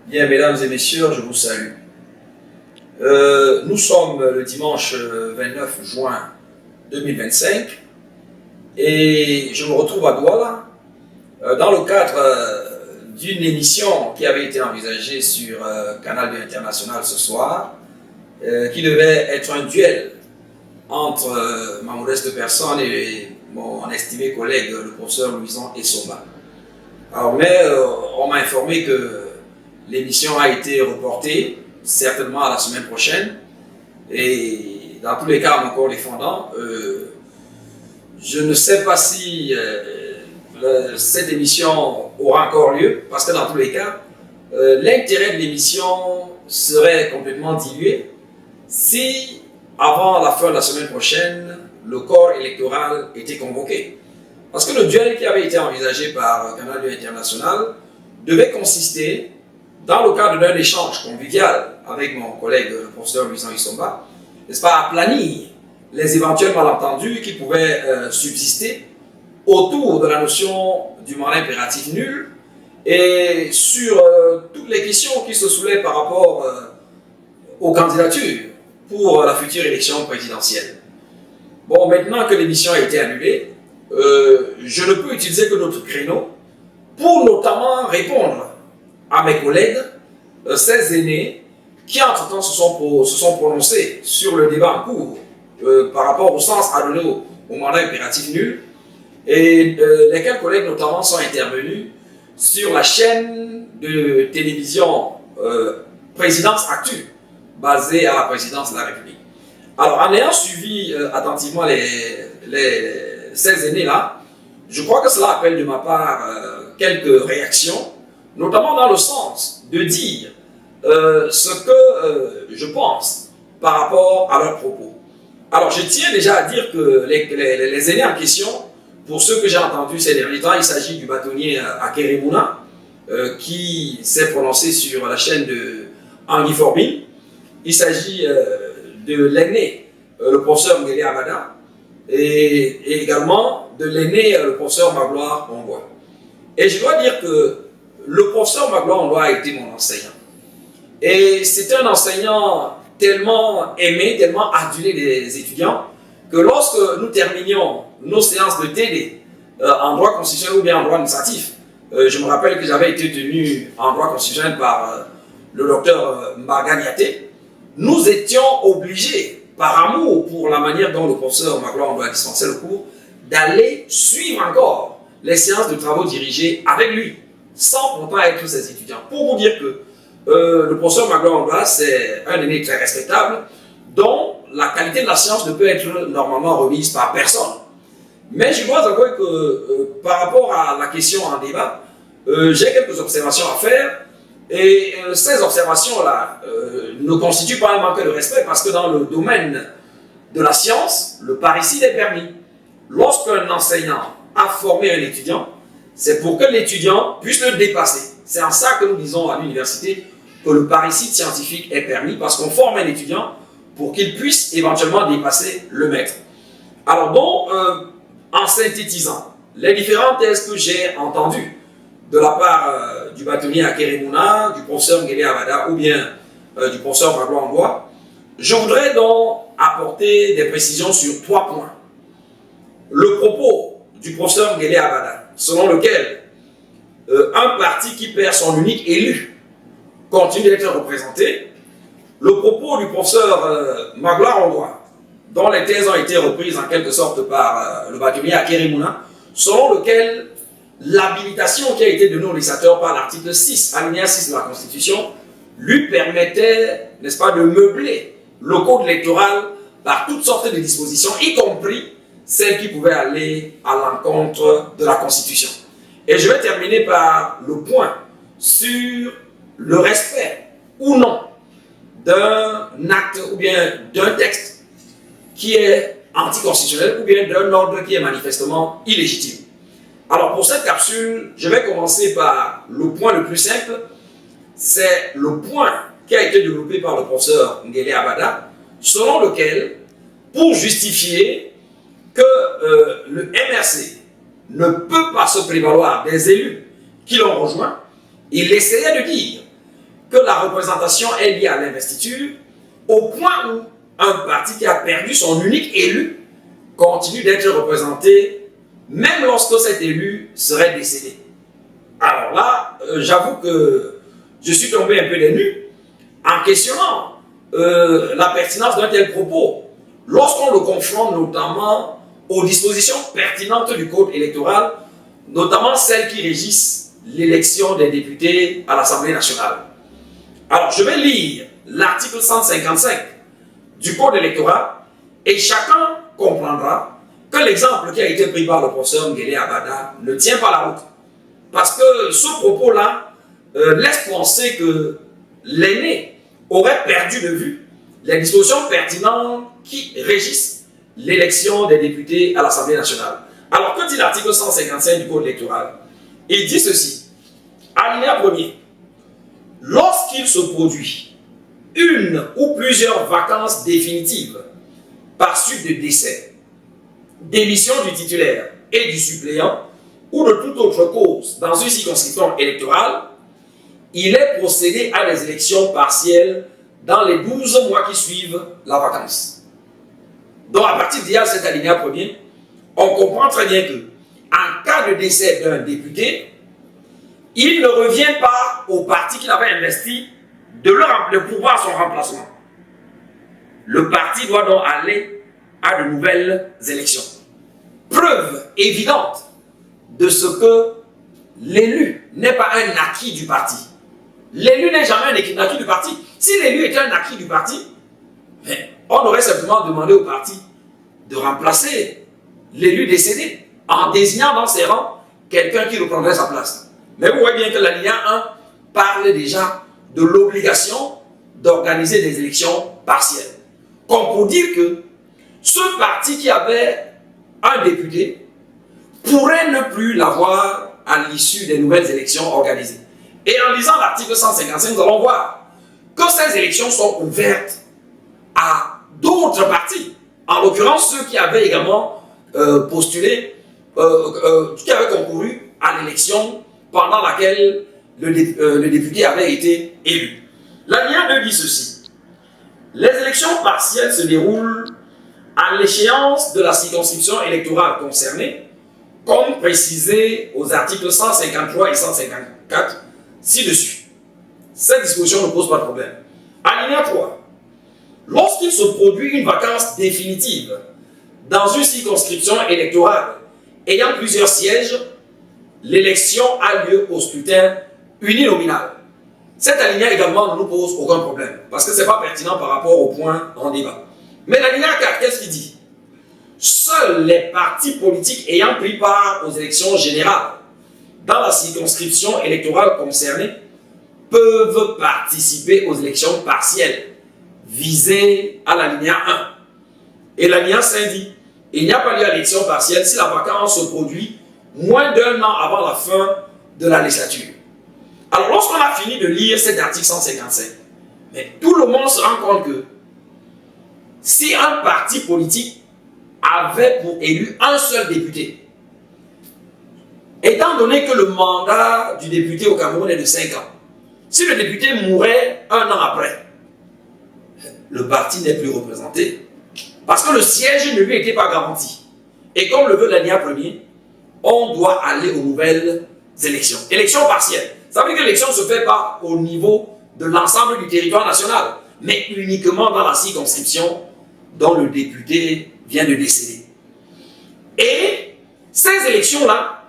Bien, mesdames et messieurs, je vous salue. Nous sommes le dimanche 29 juin 2025 et je me retrouve à Douala dans le cadre d'une émission qui avait été envisagée sur Canal 2 International ce soir, qui devait être un duel entre ma modeste personne et mon estimé collègue, le professeur Louison Essomba. Alors, mais on m'a informé que l'émission a été reportée, certainement à la semaine prochaine. Et dans tous les cas, mon corps défendant, je ne sais pas si cette émission aura encore lieu, parce que dans tous les cas, l'intérêt de l'émission serait complètement dilué si, avant la fin de la semaine prochaine, le corps électoral était convoqué. Parce que le duel qui avait été envisagé par Canal 2 International devait consister, dans le cadre d'un échange convivial avec mon collègue le professeur Louison Essomba, n'est-ce pas, à planir les éventuels malentendus qui pouvaient subsister autour de la notion du mandat impératif nul et sur toutes les questions qui se soulèvent par rapport aux candidatures pour la future élection présidentielle. Bon, maintenant que l'émission a été annulée, je ne peux utiliser que notre créneau pour notamment répondre à mes collègues, ces aînés, qui entre-temps se sont prononcés sur le débat en cours par rapport au sens à donner au mandat impératif nul, et lesquels collègues notamment sont intervenus sur la chaîne de télévision Présidence Actu, basée à la présidence de la République. Alors, en ayant suivi attentivement ces aînés-là, je crois que cela appelle de ma part quelques réactions, notamment dans le sens de dire ce que je pense par rapport à leurs propos. Alors, je tiens déjà à dire que les aînés en question, pour ceux que j'ai entendus ces derniers temps, il s'agit du bâtonnier Akeremouna, qui s'est prononcé sur la chaîne de Anguy Forbin. Il s'agit de l'aîné, le professeur Ngele Abada, et également de l'aîné, le professeur Magloire Ongoy. Et je dois dire que le professeur Magloire Ongoy a été mon enseignant. Et c'était un enseignant tellement aimé, tellement adulé des étudiants, que lorsque nous terminions nos séances de TD en droit constitutionnel ou bien en droit administratif, je me rappelle que j'avais été tenu en droit constitutionnel par le docteur Marganiaté, nous étions obligés, par amour pour la manière dont le professeur Magloire Ongoy dispensait le cours, d'aller suivre encore les séances de travaux dirigées avec lui, sans pourtant être ses étudiants. Pour vous dire que le professeur Magloire Ongoy, c'est un aîné très respectable, dont la qualité de la science ne peut être normalement remise par personne. Mais je dois avouer que par rapport à la question en débat, j'ai quelques observations à faire, et ces observations-là ne constituent pas un manque de respect, parce que dans le domaine de la science, le parricide est permis. Lorsqu'un enseignant a formé un étudiant, c'est pour que l'étudiant puisse le dépasser. C'est en ça que nous disons à l'université que le parricide scientifique est permis, parce qu'on forme un étudiant pour qu'il puisse éventuellement dépasser le maître. Alors donc, en synthétisant, les différents thèses que j'ai entendues de la part du bâtonnier Akeremouna, du professeur Ngele Abada ou bien du professeur Magloire Ongoy, je voudrais donc apporter des précisions sur 3 points. Le propos du professeur Ngele Abada, selon lequel un parti qui perd son unique élu continue d'être représenté. Le propos du professeur Magloire Ongoy, dont les thèses ont été reprises en quelque sorte par le bâtonnier Akeremouna, selon lequel l'habilitation qui a été donnée au législateur par l'article 6, alinéa 6 de la Constitution, lui permettait, n'est-ce pas, de meubler le code électoral par toutes sortes de dispositions, y compris celles qui pouvaient aller à l'encontre de la Constitution. Et je vais terminer par le point sur le respect ou non d'un acte ou bien d'un texte qui est anticonstitutionnel ou bien d'un ordre qui est manifestement illégitime. Alors pour cette capsule, je vais commencer par le point le plus simple. C'est le point qui a été développé par le professeur Ngele Abada, selon lequel, pour justifier que le MRC ne peut pas se prévaloir des élus qui l'ont rejoint, il essayait de dire que la représentation est liée à l'investiture, au point où un parti qui a perdu son unique élu continue d'être représenté, même lorsque cet élu serait décédé. Alors là, j'avoue que je suis tombé un peu des nues en questionnant la pertinence d'un tel propos, lorsqu'on le confronte notamment aux dispositions pertinentes du code électoral, notamment celles qui régissent l'élection des députés à l'Assemblée nationale. Alors, je vais lire l'article 155 du code électoral et chacun comprendra que l'exemple qui a été pris par le professeur Nguélé Abada ne tient pas la route. Parce que ce propos-là laisse penser que l'aîné aurait perdu de vue les dispositions pertinentes qui régissent l'élection des députés à l'Assemblée nationale. Alors, que dit l'article 155 du code électoral? Il dit ceci. Alinéa 1er. Lorsqu'il se produit une ou plusieurs vacances définitives par suite de décès, démission du titulaire et du suppléant ou de toute autre cause dans une circonscription électorale, il est procédé à des élections partielles dans les 12 mois qui suivent la vacance. Donc, à partir d'hier, cet alinéa premier, on comprend très bien que, en cas de décès d'un député, il ne revient pas au parti qui l'avait investi de pouvoir son remplacement. Le parti doit donc aller à de nouvelles élections. Preuve évidente de ce que l'élu n'est pas un acquis du parti. L'élu n'est jamais un acquis du parti. Si l'élu était un acquis du parti, on aurait simplement demandé au parti de remplacer l'élu décédé en désignant dans ses rangs quelqu'un qui reprendrait sa place. Mais vous voyez bien que l'alinéa 1 parle déjà de l'obligation d'organiser des élections partielles. Comme pour dire que ce parti qui avait un député pourrait ne plus l'avoir à l'issue des nouvelles élections organisées. Et en lisant l'article 155, nous allons voir que ces élections sont ouvertes à d'autres partis. En l'occurrence, ceux qui avaient également postulé, qui avaient concouru à l'élection pendant laquelle le député avait été élu. L'alinéa 2 dit ceci. Les élections partielles se déroulent à l'échéance de la circonscription électorale concernée, comme précisé aux articles 153 et 154 ci-dessus. Cette disposition ne pose pas de problème. Alinéa 3. Lorsqu'il se produit une vacance définitive dans une circonscription électorale ayant plusieurs sièges, l'élection a lieu au scrutin uninominal. Cet alinéa également ne nous pose aucun problème, parce que ce n'est pas pertinent par rapport au point en débat. Mais l'alinéa 4, qu'est-ce qu'il dit? Seuls les partis politiques ayant pris part aux élections générales dans la circonscription électorale concernée peuvent participer aux élections partielles visées à l'alinéa 1. Et l'alinéa 5 dit, il n'y a pas lieu à l'élection partielle si la vacance se produit moins d'un an avant la fin de la législature. Alors, lorsqu'on a fini de lire cet article 155, mais tout le monde se rend compte que si un parti politique avait pour élu un seul député, étant donné que le mandat du député au Cameroun est de 5 ans, si le député mourait un an après, le parti n'est plus représenté parce que le siège ne lui était pas garanti. Et comme le veut l'alinéa premier, on doit aller aux nouvelles élections. Élections partielles. Ça veut dire que l'élection ne se fait pas au niveau de l'ensemble du territoire national, mais uniquement dans la circonscription dont le député vient de décéder. Et ces élections-là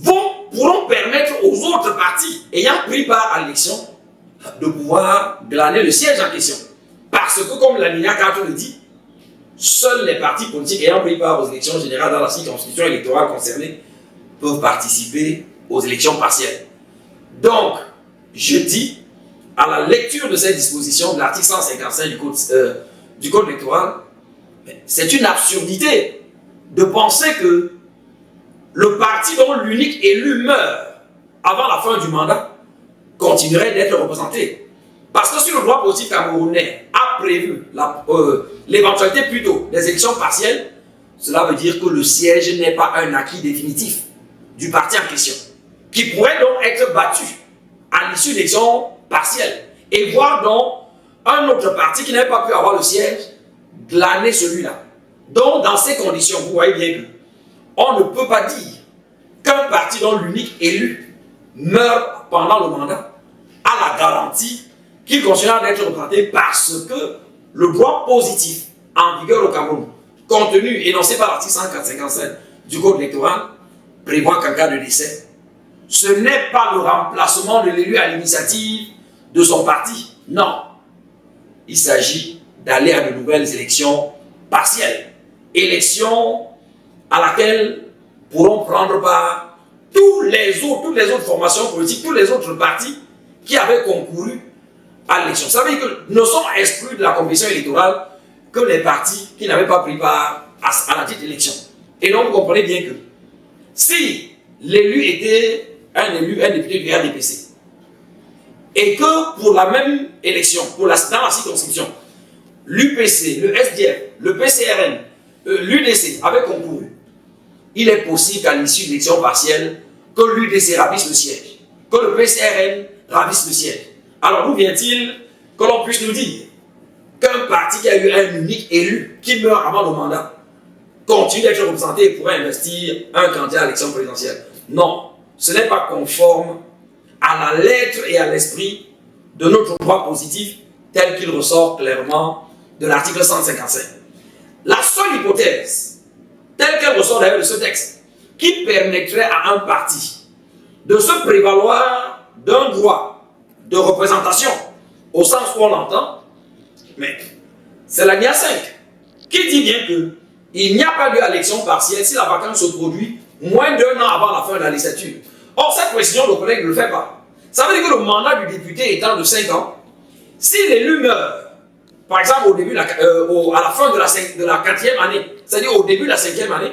pourront permettre aux autres partis ayant pris part à l'élection de pouvoir glaner le siège en question. Parce que, comme l'alinéa 4 le dit, seuls les partis politiques ayant pris part aux élections générales dans la circonscription électorale concernée peuvent participer aux élections partielles. Donc, je dis, à la lecture de cette disposition de l'article 155 du code électoral, c'est une absurdité de penser que le parti dont l'unique élu meurt avant la fin du mandat continuerait d'être représenté. Parce que si le droit politique camerounais a prévu l'éventualité plutôt des élections partielles, cela veut dire que le siège n'est pas un acquis définitif du parti en question, qui pourrait donc être battu à l'issue d'élections partielles. et voir donc un autre parti qui n'avait pas pu avoir le siège glaner celui-là. Donc, dans ces conditions, vous voyez bien que on ne peut pas dire qu'un parti dont l'unique élu meurt pendant le mandat a la garantie qu'il continuera d'être représenté parce que le droit positif en vigueur au Cameroun, contenu énoncé par l'article 155 du Code électoral, prévoit qu'en cas de décès, ce n'est pas le remplacement de l'élu à l'initiative de son parti. Non. Il s'agit d'aller à de nouvelles élections partielles. Élections à laquelle pourront prendre part toutes les autres formations politiques, tous les autres partis qui avaient concouru à l'élection. Ça veut dire que ne sont exclus de la compétition électorale que les partis qui n'avaient pas pris part à la dite élection. Et donc, vous comprenez bien que si l'élu était un député du RDPC, et que pour la même élection, dans la circonscription, l'UPC, le SDF, le PCRN, l'UDC avaient concouru, il est possible qu'à l'issue de l'élection partielle, que l'UDC ravisse le siège, que le PCRN ravisse le siège. Alors d'où vient-il que l'on puisse nous dire qu'un parti qui a eu un unique élu, qui meurt avant le mandat, continue d'être représenté et pourrait investir un candidat à l'élection présidentielle? Non, ce n'est pas conforme à la lettre et à l'esprit de notre droit positif tel qu'il ressort clairement de l'article 155. La seule hypothèse, telle qu'elle ressort d'ailleurs de ce texte, qui permettrait à un parti de se prévaloir d'un droit de représentation au sens où on l'entend, mais c'est la NIA 5 qui dit bien qu'il n'y a pas lieu à l'élection partielle si la vacance se produit moins d'un an avant la fin de la législature. Or, cette précision, le collègue ne le fait pas. Ça veut dire que le mandat du député étant de 5 ans, si l'élu meurt, par exemple à la fin de la 4e année, c'est-à-dire au début de la 5e année,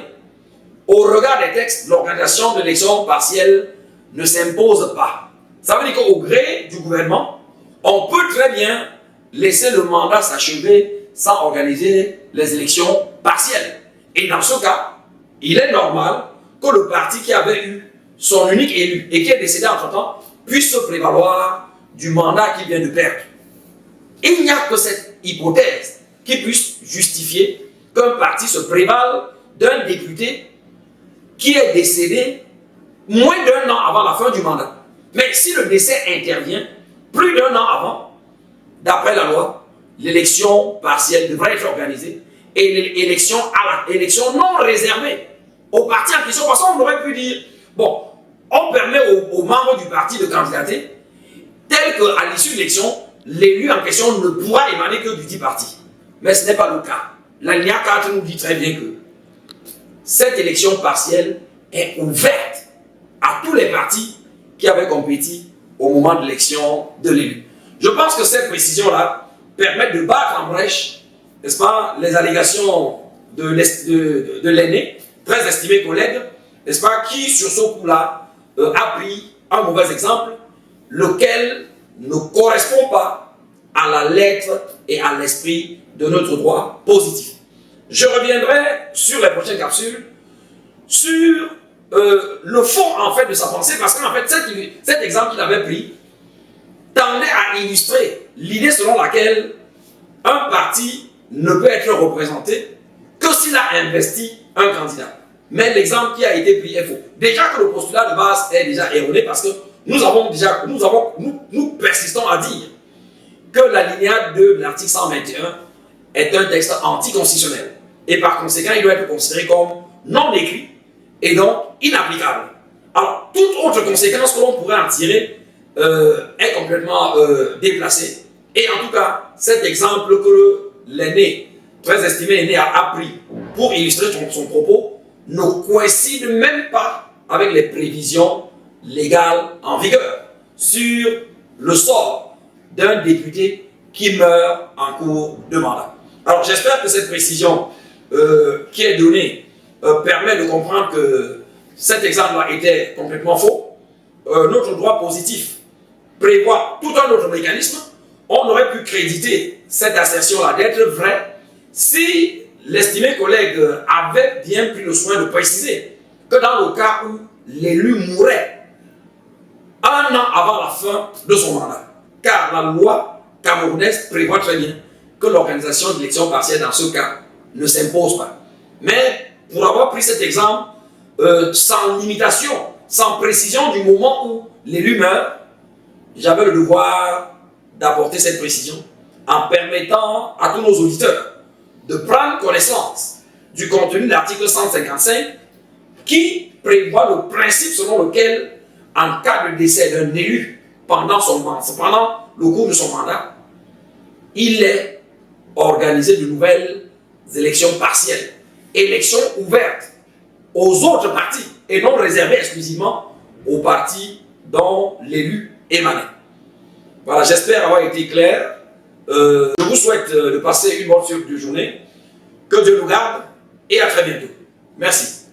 au regard des textes, l'organisation de l'élection partielle ne s'impose pas. Ça veut dire qu'au gré du gouvernement, on peut très bien laisser le mandat s'achever sans organiser les élections partielles. Et dans ce cas, il est normal que le parti qui avait eu son unique élu et qui est décédé entre-temps puisse se prévaloir du mandat qu'il vient de perdre. Il n'y a que cette hypothèse qui puisse justifier qu'un parti se prévale d'un député qui est décédé moins d'un an avant la fin du mandat. Mais si le décès intervient plus d'un an avant, d'après la loi, l'élection partielle devrait être organisée et l'élection non réservée au parti en question. Parce qu'on aurait pu dire, bon, on permet aux membres du parti de candidater, tel qu'à l'issue de l'élection, l'élu en question ne pourra émaner que du dit parti. Mais ce n'est pas le cas. La LIA 4 nous dit très bien que cette élection partielle est ouverte à tous les partis qui avaient compéti au moment de l'élection de l'élu. Je pense que cette précision-là permet de battre en brèche, n'est-ce pas, les allégations de l'aîné, très estimé collègue, n'est-ce pas, qui sur ce coup-là a pris un mauvais exemple, lequel ne correspond pas à la lettre et à l'esprit de notre droit positif. Je reviendrai sur les prochaines capsules sur le fond en fait de sa pensée, parce qu'en fait cet exemple qu'il avait pris tendait à illustrer l'idée selon laquelle un parti ne peut être représenté que s'il a investi un candidat. Mais l'exemple qui a été pris est faux. Déjà que le postulat de base est déjà erroné, parce que nous persistons à dire que l'alinéa 2 de l'article 121 est un texte anticonstitutionnel. Et par conséquent, il doit être considéré comme non écrit et donc inapplicable. Alors, toute autre conséquence que l'on pourrait en tirer est complètement déplacée. Et en tout cas, cet exemple que l'aîné, très estimé aîné, a pris pour illustrer son propos ne coïncide même pas avec les prévisions légales en vigueur sur le sort d'un député qui meurt en cours de mandat. Alors, j'espère que cette précision qui est donnée permet de comprendre que cet exemple-là était complètement faux. Notre droit positif prévoit tout un autre mécanisme. On aurait pu créditer cette assertion-là d'être vraie si l'estimé collègue avait bien pris le soin de préciser que dans le cas où l'élu mourait un an avant la fin de son mandat, car la loi camerounaise prévoit très bien que l'organisation d'élections partielles dans ce cas ne s'impose pas. Mais pour avoir pris cet exemple, sans limitation, sans précision du moment où l'élu meurt, j'avais le devoir d'apporter cette précision en permettant à tous nos auditeurs de prendre connaissance du contenu de l'article 155 qui prévoit le principe selon lequel, en cas de décès d'un élu pendant le cours de son mandat, il est organisé de nouvelles élections partielles, élections ouvertes aux autres partis et non réservées exclusivement aux partis dont l'élu émanait. Voilà, j'espère avoir été clair. Je vous souhaite de passer une bonne journée. Que Dieu nous garde et à très bientôt. Merci.